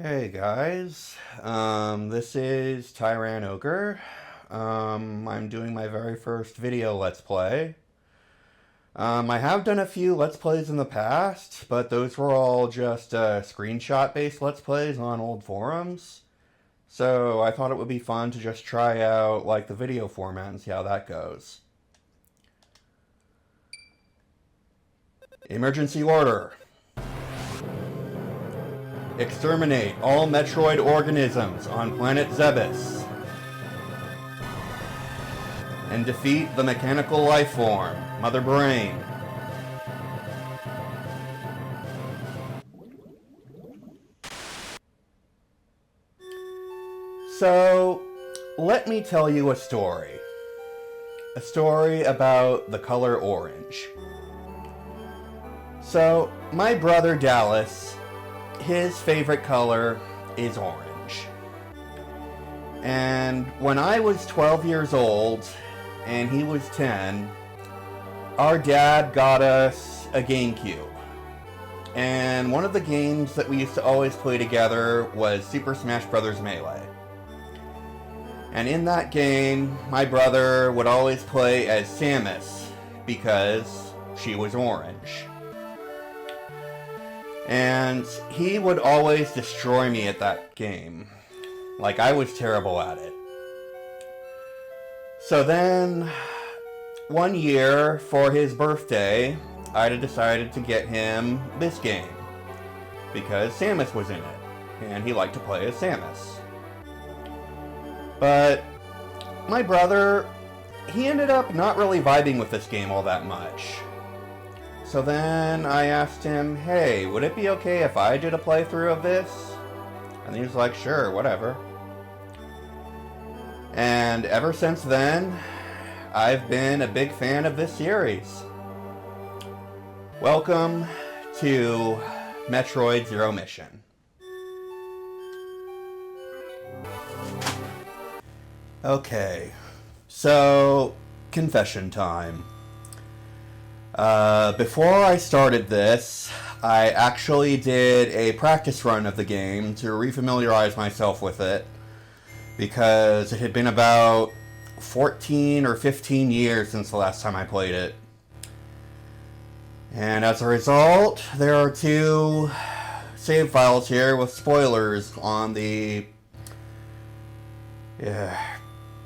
Hey guys, this is Tyran Ogre. I'm doing my very first video Let's Play. I have done a few Let's Plays in the past, but those were all just screenshot-based Let's Plays on old forums. So I thought it would be fun to just try out like the video format and see how that goes. Emergency order. Exterminate all Metroid organisms on planet Zebes. And defeat the mechanical life form, Mother Brain. So, let me tell you a story. A story about the color orange. So, my brother Dallas, his favorite color is orange. And when I was 12 years old and he was 10, our dad got us a GameCube. And one of the games that we used to always play together was Super Smash Bros. Melee. And in that game, my brother would always play as Samus because she was orange. And he would always destroy me at that game. Like, I was terrible at it. So then, one year, for his birthday, I decided to get him this game. Because Samus was in it. And he liked to play as Samus. But my brother, he ended up not really vibing with this game all that much. So then I asked him, hey, would it be okay if I did a playthrough of this? And he was like, sure, whatever. And ever since then, I've been a big fan of this series. Welcome to Metroid Zero Mission. Okay, so confession time. Before I started this, I actually did a practice run of the game to refamiliarize myself with it, because it had been about 14 or 15 years since the last time I played it. And as a result, there are two save files here with spoilers on the...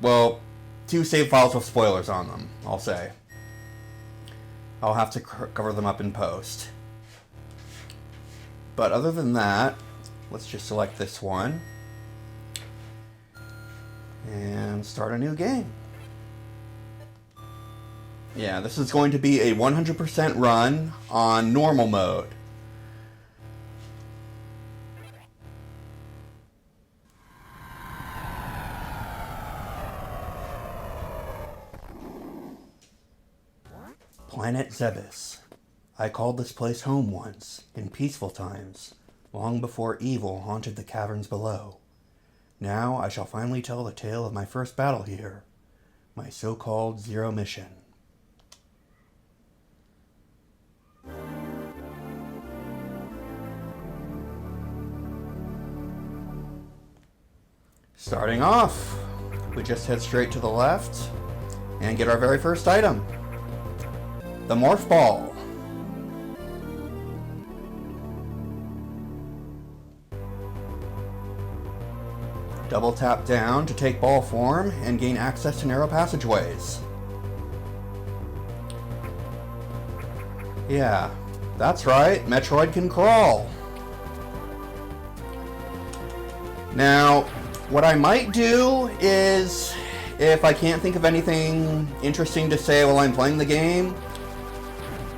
well, two save files with spoilers on them, I'll say. I'll have to cover them up in post. But other than that, let's just select this one and start a new game. Yeah, this is going to be a 100% run on normal mode. Planet Zebes. I called this place home once, in peaceful times, long before evil haunted the caverns below. Now I shall finally tell the tale of my first battle here, my so-called Zero Mission. Starting off, we just head straight to the left and get our very first item. The Morph Ball. Double tap down to take ball form and gain access to narrow passageways. Yeah, that's right, Metroid can crawl. Now, what I might do is, if I can't think of anything interesting to say while I'm playing the game,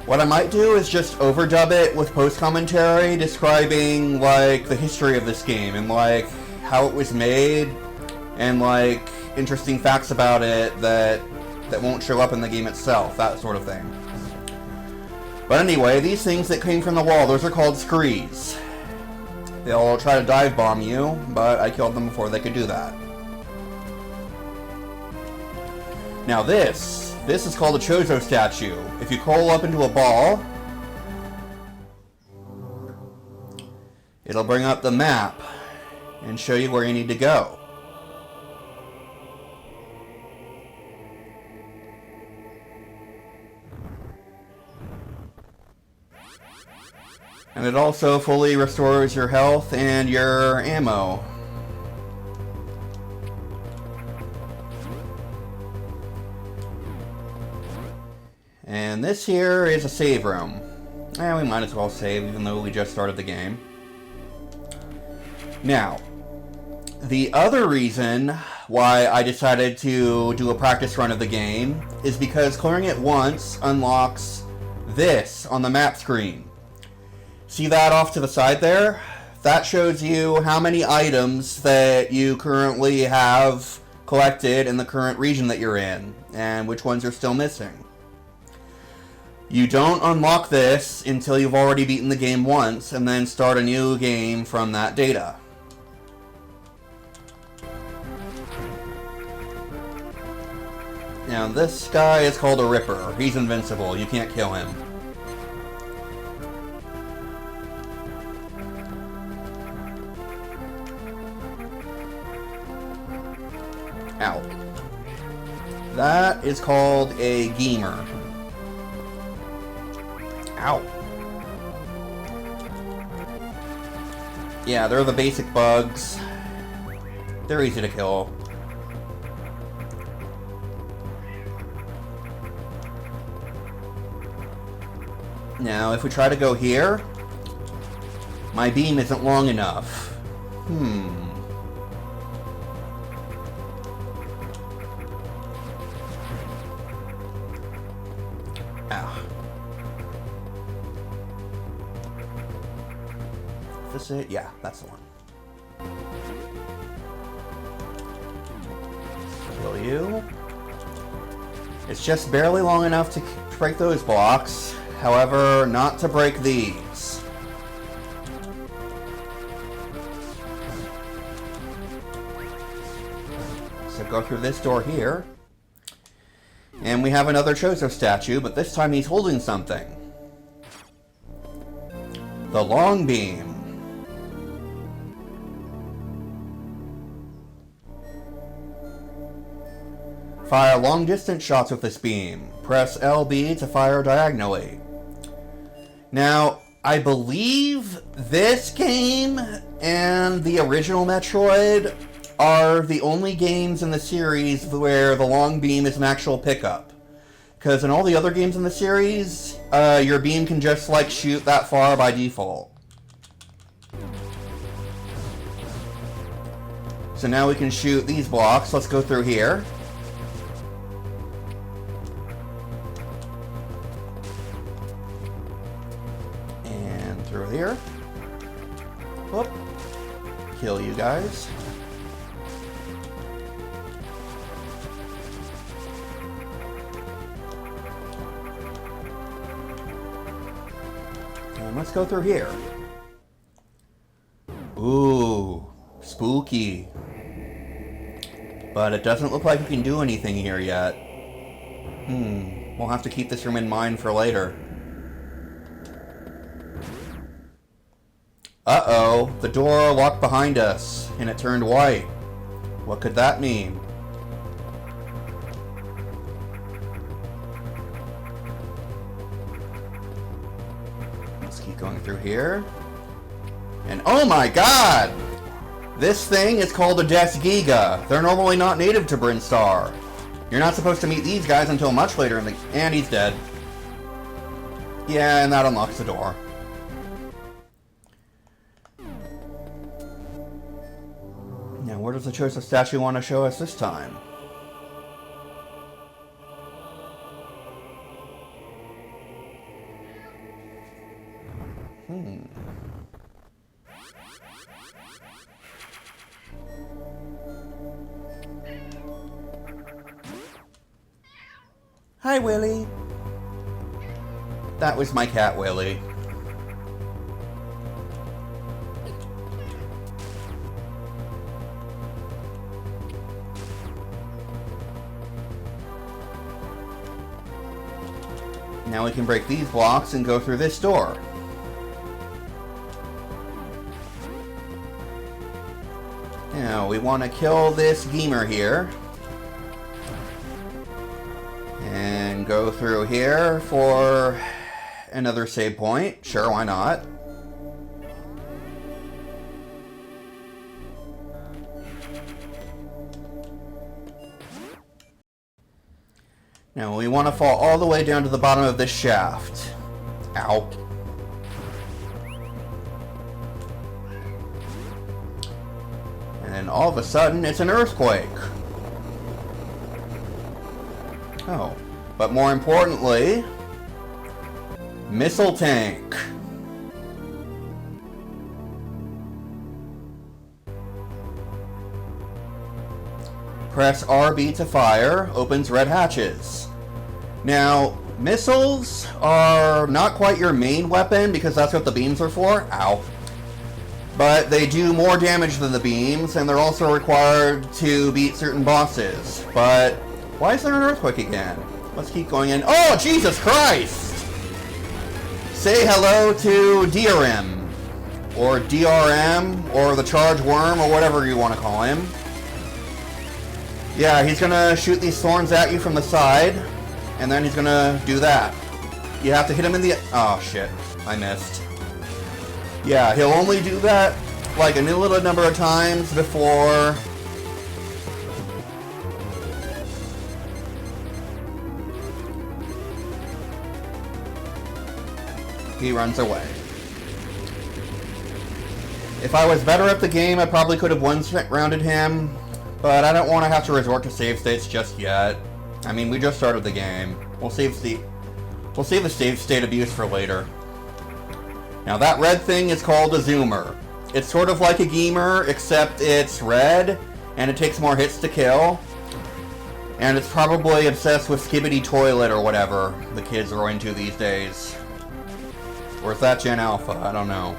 what I might do is just overdub it with post-commentary describing, like, the history of this game and, like, how it was made and, like, interesting facts about it that won't show up in the game itself, that sort of thing. But anyway, these things that came from the wall, those are called screes. They'll try to dive bomb you, but I killed them before they could do that. Now this is called a Chozo statue. If you curl up into a ball, it'll bring up the map, and show you where you need to go. And it also fully restores your health and your ammo. And this here is a save room. And we might as well save even though we just started the game. Now, the other reason why I decided to do a practice run of the game is because clearing it once unlocks this on the map screen. See that off to the side there? That shows you how many items that you currently have collected in the current region that you're in, and which ones are still missing. You don't unlock this until you've already beaten the game once, and then start a new game from that data. Now this guy is called a Ripper. He's invincible. You can't kill him. Ow. That is called a Gamer. Ow. Yeah, they're the basic bugs. They're easy to kill. Now, if we try to go here, my beam isn't long enough. Ah. Is this it? Yeah, that's the one. Kill you. It's just barely long enough to break those blocks. However, not to break these. So go through this door here. And we have another Chozo statue, but this time he's holding something. The long beam. Fire long-distance shots with this beam. Press LB to fire diagonally. Now, I believe this game and the original Metroid are the only games in the series where the long beam is an actual pickup. Because in all the other games in the series, your beam can just, like, shoot that far by default. So now we can shoot these blocks. Let's go through here. Through here. Whoop. Kill you guys. And let's go through here. Ooh, spooky. But it doesn't look like we can do anything here yet. We'll have to keep this room in mind for later. Uh-oh, the door locked behind us, and it turned white. What could that mean? Let's keep going through here. And oh my god! This thing is called a Giga. They're normally not native to Brinstar. You're not supposed to meet these guys until much later in the... And he's dead. Yeah, and that unlocks the door. Now, where does the Chozo statue want to show us this time? Hi, Willy. That was my cat, Willy. Now we can break these blocks and go through this door. Now, we want to kill this gamer here. And go through here for another save point. Sure, why not? Now, we want to fall all the way down to the bottom of this shaft. Ow. And then all of a sudden, it's an earthquake. Oh. But more importantly, missile tank. Press RB to fire, opens red hatches. Now, missiles are not quite your main weapon because that's what the beams are for. Ow. But they do more damage than the beams, and they're also required to beat certain bosses. But why is there an earthquake again? Let's keep going in. Oh, Jesus Christ! Say hello to DRM, or DRM, or the Charge Worm, or whatever you want to call him. Yeah, he's gonna shoot these thorns at you from the side, and then he's gonna do that. You have to hit him in the... Oh, shit. I missed. Yeah, he'll only do that, like, a limited number of times before... he runs away. If I was better at the game, I probably could have one-rounded him, but I don't want to have to resort to save states just yet. I mean, we just started the game. We'll save the save state abuse for later. Now that red thing is called a zoomer. It's sort of like a gamer, except it's red, and it takes more hits to kill. And it's probably obsessed with Skibbity Toilet or whatever the kids are into these days. Or is that Gen Alpha? I don't know.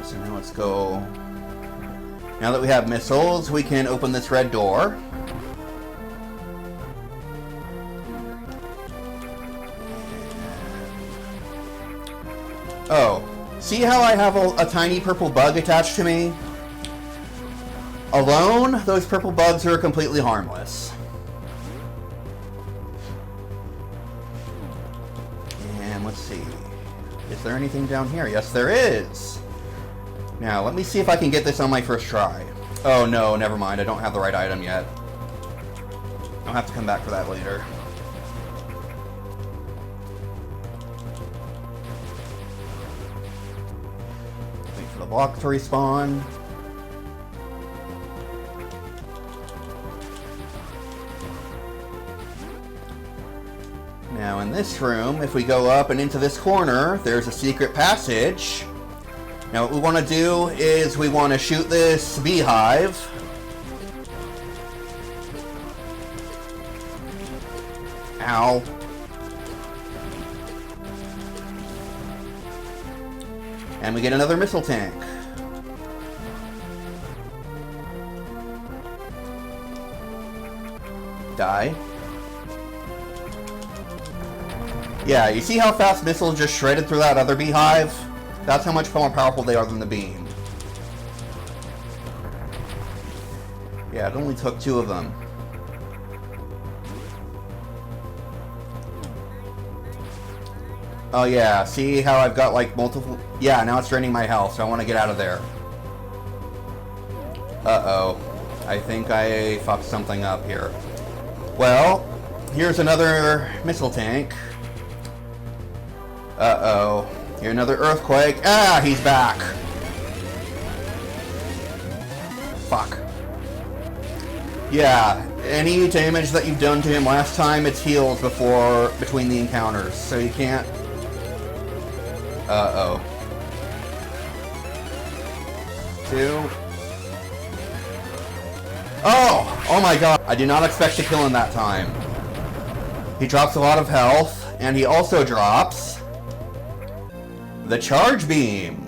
So now let's go... Now that we have missiles, we can open this red door. Oh, see how I have a tiny purple bug attached to me? Alone, those purple bugs are completely harmless. And let's see. Is there anything down here? Yes, there is. Now, let me see if I can get this on my first try. Oh no, never mind. I don't have the right item yet. I'll have to come back for that later. Wait for the block to respawn. Now in this room, if we go up and into this corner, there's a secret passage. Now what we want to do is we want to shoot this beehive. Ow. And we get another missile tank. Die. Yeah, you see how fast missiles just shredded through that other beehive? That's how much more powerful they are than the beam. Yeah, it only took 2 of them. Oh yeah, see how I've got like multiple... Yeah, now it's draining my health, so I want to get out of there. Uh-oh. I think I fucked something up here. Well, here's another missile tank. Uh-oh. Here, another earthquake. Ah, he's back. Fuck. Yeah, any damage that you've done to him last time, it's healed between the encounters, so you can't... Uh-oh. 2. Oh! Oh my god! I did not expect to kill him that time. He drops a lot of health, and he also drops... the charge beam.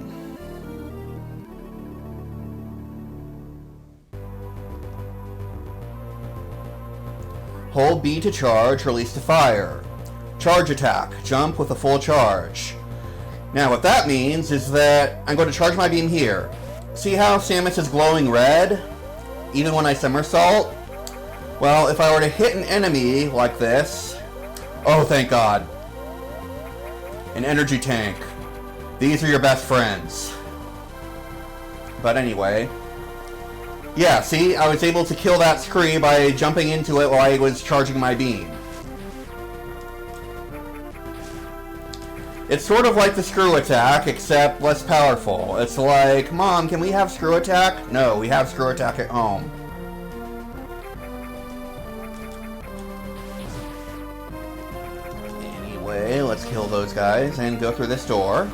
Hold B to charge, release to fire. charge attack. Jump with a full charge. Now what that means is that I'm going to charge my beam here. See how Samus is glowing red? Even when I somersault? Well, if I were to hit an enemy like this... Oh, thank God. An energy tank. These are your best friends. But anyway... Yeah, see? I was able to kill that Scree by jumping into it while I was charging my beam. It's sort of like the screw attack, except less powerful. It's like, Mom, can we have screw attack? No, we have screw attack at home. Anyway, let's kill those guys and go through this door.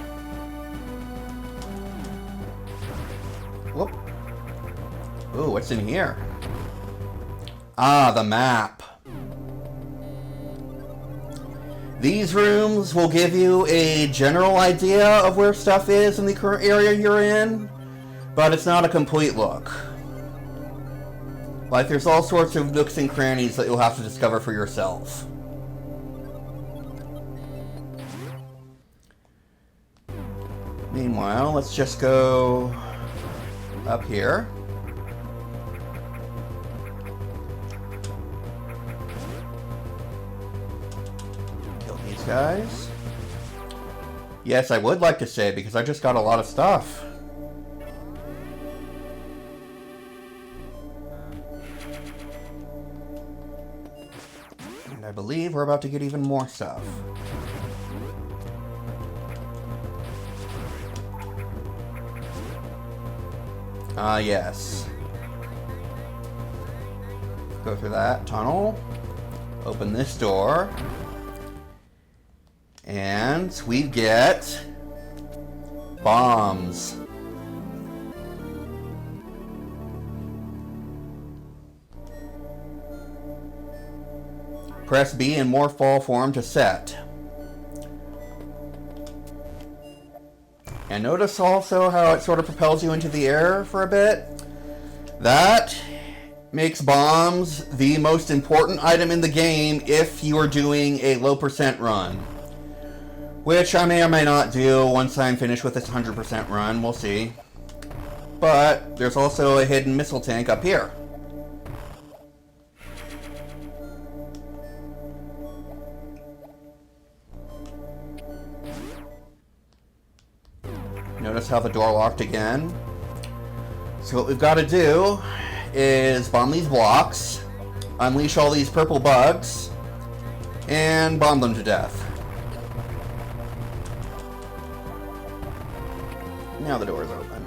Whoop. Ooh, what's in here? Ah, the map. These rooms will give you a general idea of where stuff is in the current area you're in, but it's not a complete look. Like, there's all sorts of nooks and crannies that you'll have to discover for yourself. Meanwhile, let's just go up here. Guys. Yes, I would like to say, because I just got a lot of stuff. And I believe we're about to get even more stuff. Ah, yes. Go through that tunnel. Open this door. And we get bombs. Press B in morph ball form to set. And notice also how it sort of propels you into the air for a bit. That makes bombs the most important item in the game if you are doing a low percent run. Which I may or may not do once I'm finished with this 100% run, we'll see. But there's also a hidden missile tank up here. Notice how the door locked again. So what we've got to do is bomb these blocks, unleash all these purple bugs, and bomb them to death. Now the door's open.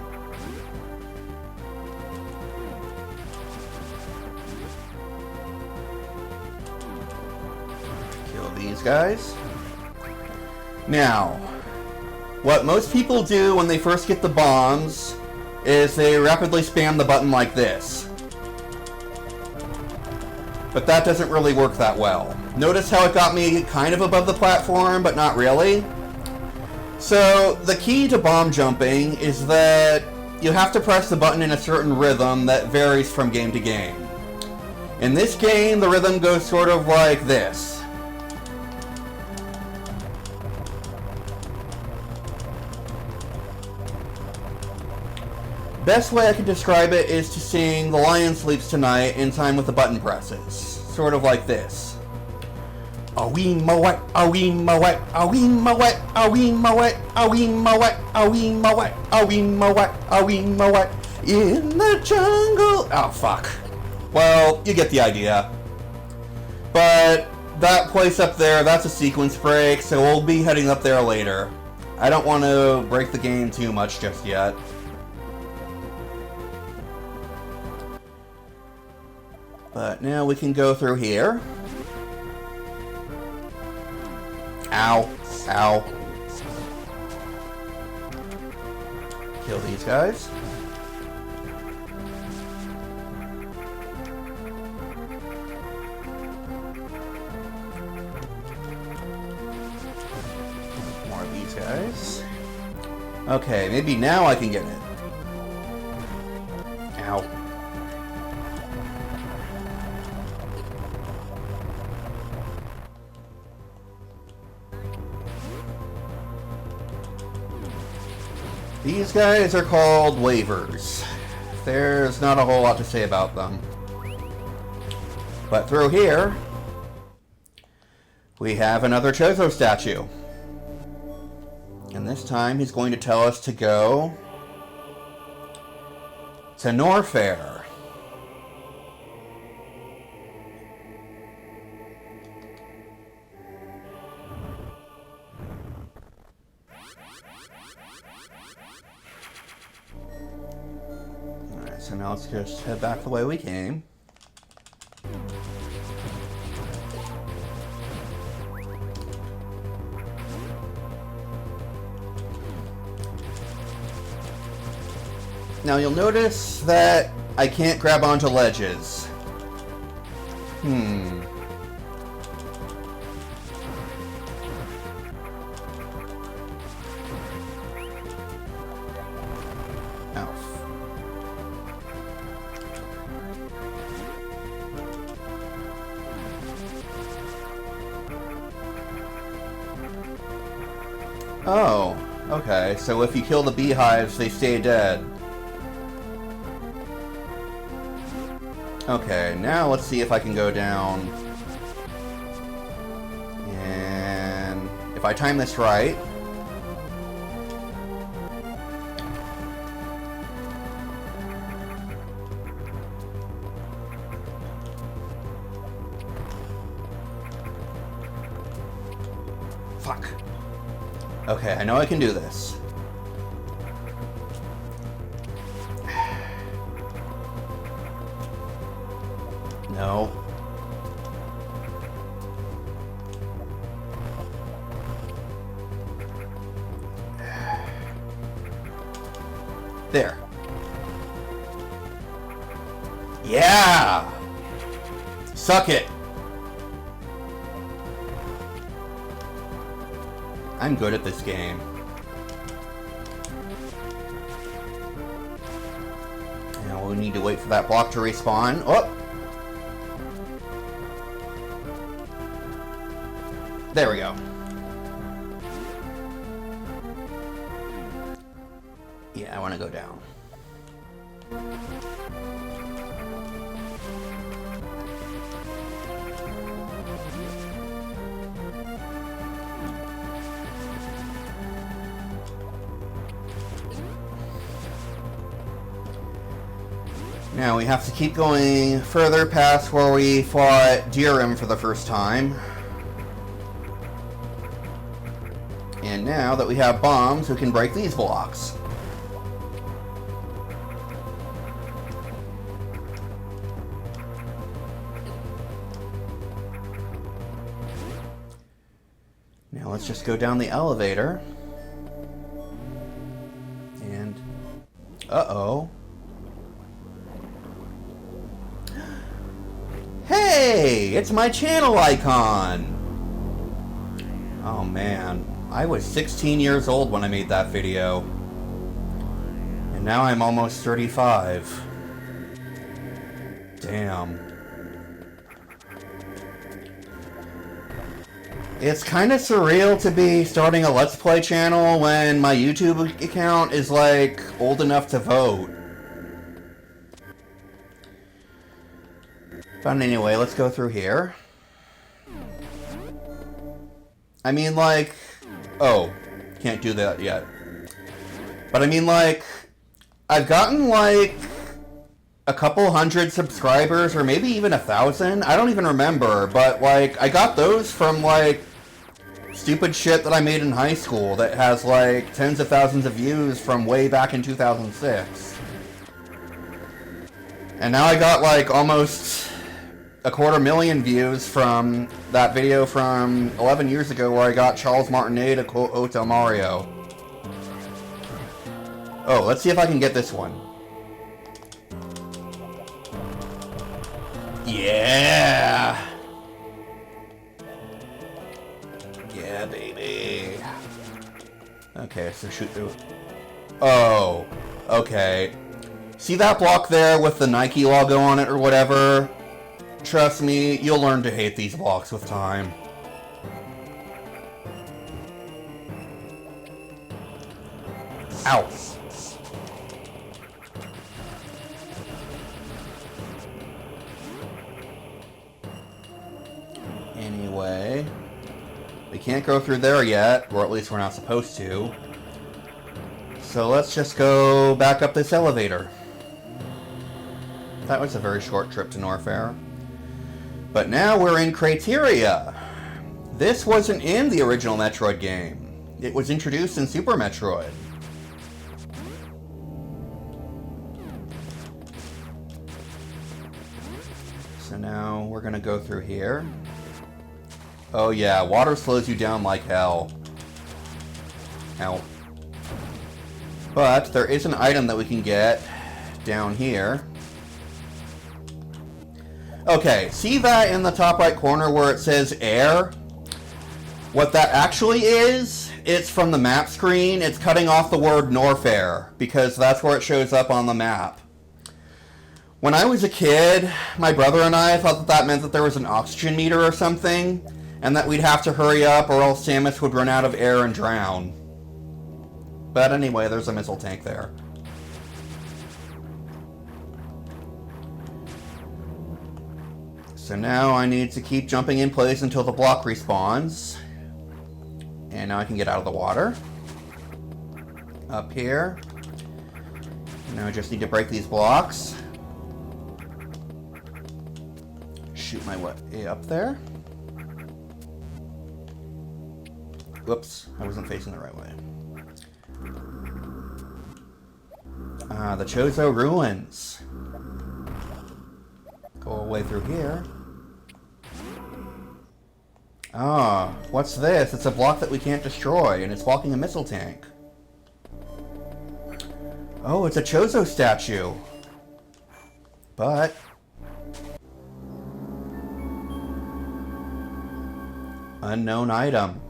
Kill these guys. Now, what most people do when they first get the bombs is they rapidly spam the button like this. But that doesn't really work that well. Notice how it got me kind of above the platform, but not really? So, the key to bomb jumping is that you have to press the button in a certain rhythm that varies from game to game. In this game, the rhythm goes sort of like this. Best way I can describe it is to sing The Lion Sleeps Tonight in time with the button presses. Sort of like this. A wee moet, a wee moet, a wee moet, a wee moet, a wee moet, a wee moet, a wee moet, a wee moet, in the jungle. Oh, fuck. Well, you get the idea. But that place up there, that's a sequence break, so we'll be heading up there later. I don't want to break the game too much just yet. But now we can go through here. Ow. Ow. Kill these guys. More of these guys. Okay, maybe now I can get it. Ow. These guys are called waivers. There's not a whole lot to say about them. But through here, we have another Chozo statue. And this time he's going to tell us to go to Norfair. Alright, so now let's just head back the way we came. Now you'll notice that I can't grab onto ledges. Ow. Oh, okay. So if you kill the beehives, they stay dead. Okay, now let's see if I can go down. And if I time this right. Fuck. Okay, I know I can do this. No. There. Yeah! Suck it! I'm good at this game. Now we need to wait for that block to respawn. Oh! There we go. Yeah, I want to go down. Now we have to keep going further past where we fought Dirham for the first time. And now that we have bombs, we can break these blocks. Now let's just go down the elevator. And... uh-oh. Hey! It's my channel icon! Oh man. I was 16 years old when I made that video. And now I'm almost 35. Damn. It's kind of surreal to be starting a Let's Play channel when my YouTube account is like old enough to vote. But anyway, let's go through here. I mean, like... oh, can't do that yet. But I mean, like... I've gotten, like... a couple hundred subscribers, or maybe even 1,000. I don't even remember, but, like, I got those from, like... stupid shit that I made in high school that has, like, tens of thousands of views from way back in 2006. And now I got, like, almost... 250,000 views from that video from 11 years ago where I got Charles Martinet to quote Hotel Mario. Oh, let's see if I can get this one. Yeah! Yeah, baby. Okay, so shoot through. Oh, okay. See that block there with the Nike logo on it or whatever? Trust me, you'll learn to hate these blocks with time. Ow. can't go through there yet, or at least we're not supposed to. So let's just go back up this elevator. That was a very short trip to Norfair. But now we're in Crateria. This wasn't in the original Metroid game. It was introduced in Super Metroid. So now we're gonna go through here. Oh yeah, water slows you down like hell. Hell. But there is an item that we can get down here. Okay, see that in the top right corner where it says air? What that actually is, it's from the map screen. It's cutting off the word Norfair, because that's where it shows up on the map. When I was a kid, my brother and I thought that that meant that there was an oxygen meter or something, and that we'd have to hurry up or else Samus would run out of air and drown. But anyway, there's a missile tank there. So now I need to keep jumping in place until the block respawns. And now I can get out of the water. Up here. Now I just need to break these blocks. Shoot my way up there. Whoops, I wasn't facing the right way. The Chozo Ruins. Go away through here. Ah, what's this? It's a block that we can't destroy, and it's blocking a missile tank. Oh, it's a Chozo statue. But unknown item.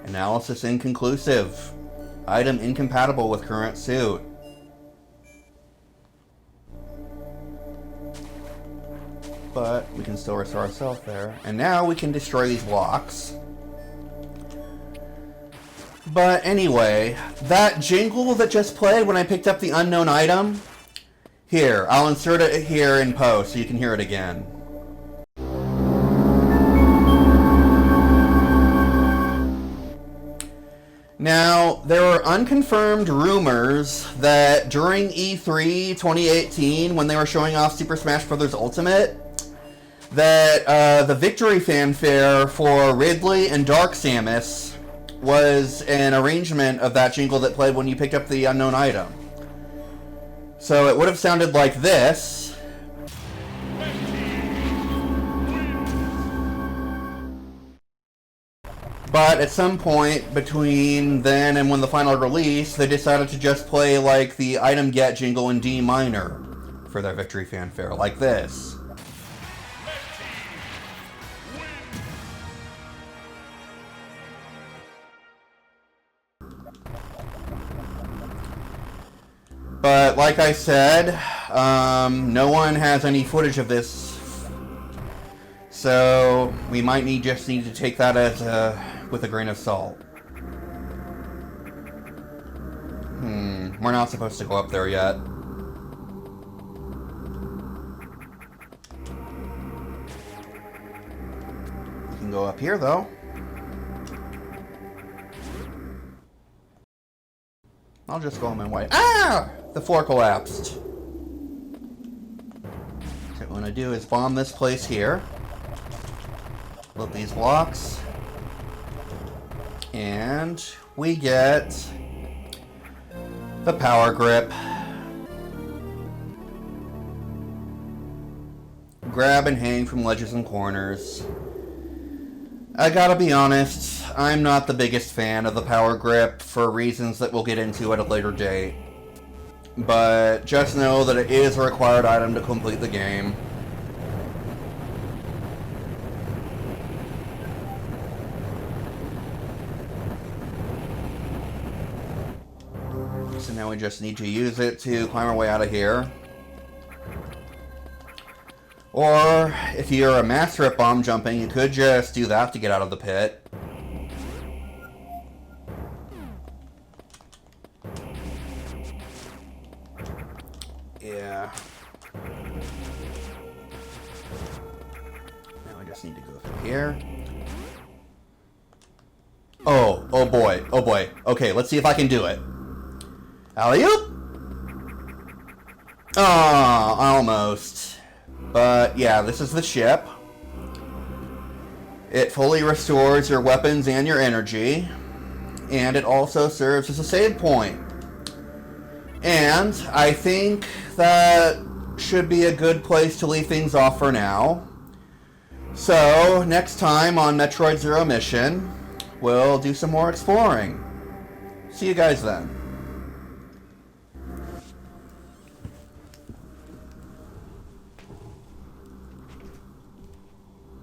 Analysis inconclusive. Item incompatible with current suit. But we can still restore ourselves there. And now we can destroy these blocks. But anyway, that jingle that just played when I picked up the unknown item, here, I'll insert it here in post so you can hear it again. Now, there were unconfirmed rumors that during E3 2018, when they were showing off Super Smash Bros. Ultimate, that the victory fanfare for Ridley and Dark Samus was an arrangement of that jingle that played when you picked up the unknown item. So it would have sounded like this. But at some point between then and when the final release, they decided to just play like the item get jingle in D minor for their victory fanfare, like this. But like I said, no one has any footage of this, so we might just need to take that as with a grain of salt. We're not supposed to go up there yet. We can go up here though. I'll just go on my way. Ah! The floor collapsed. So what I'm gonna do is bomb this place here. Load these blocks. And we get the power grip. Grab and hang from ledges and corners. I gotta be honest, I'm not the biggest fan of the power grip for reasons that we'll get into at a later date. But just know that it is a required item to complete the game. So now we just need to use it to climb our way out of here. Or, if you're a master at bomb jumping, you could just do that to get out of the pit. Yeah. Now I just just need to go through here. Oh boy, oh boy. Okay, let's see if I can do it. Alley-oop! Ah, almost. But yeah, this is the ship. It fully restores your weapons and your energy. And it also serves as a save point. And I think that should be a good place to leave things off for now. So, next time on Metroid Zero Mission, we'll do some more exploring. See you guys then.